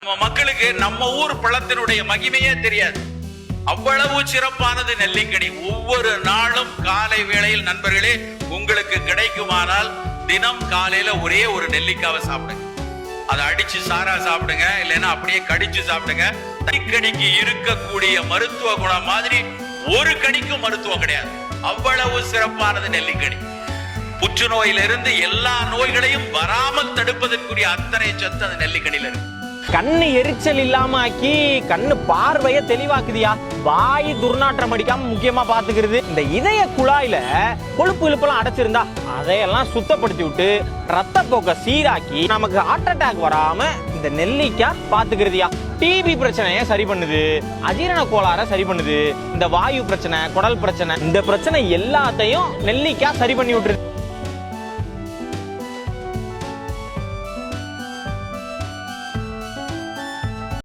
நம்ம மக்களுக்கு நம்ம ஊர் பழத்தினுடைய மகிமையே தெரியாது. அவ்வளவு சிறப்பானது நெல்லிக்கனி. ஒவ்வொரு நாளும் காலை வேளையில் நண்பர்களே உங்களுக்கு கிடைக்குமானால் தினம் காலையில ஒரே ஒரு நெல்லிக்காவை சாப்பிடுங்க. அதை அடிச்சு சாரா சாப்பிடுங்க, இல்லைன்னா அப்படியே கடிச்சு சாப்பிடுங்க. நெல்லிக்கனிக்கு இருக்கக்கூடிய மருத்துவ குணம் மாதிரி ஒரு கனிக்கும் மருத்துவம் கிடையாது. அவ்வளவு சிறப்பானது நெல்லிக்கனி. புற்றுநோயிலிருந்து எல்லா நோய்களையும் வராமல் தடுப்பதற்குரிய அத்தனை சத்து அந்த நெல்லிக்கனில இருக்கு. கண்ணு எரிச்சல் இல்லாம ஆக்கி கண்ணு பார்வைய தெளிவாக்குதியா. வாய் துர்நாற்றம் அடிக்காம முக்கியமா பாத்துக்கிறது. இந்த இதய குழாயில கொழுப்பு இழுப்பெல்லாம் அடைச்சிருந்தா அதையெல்லாம் சுத்தப்படுத்தி விட்டு ரத்த போக்க சீராக்கி நமக்கு ஹார்ட் அட்டாக் வராம இந்த நெல்லிக்காய் பாத்துக்கிறதுயா. டிபி பிரச்சனைய சரி பண்ணுது, அஜீரண கோளாற சரி பண்ணுது, இந்த வாயு பிரச்சனை, குடல் பிரச்சனை, இந்த பிரச்சனை எல்லாத்தையும் நெல்லிக்காய் சரி பண்ணி விட்டுருது.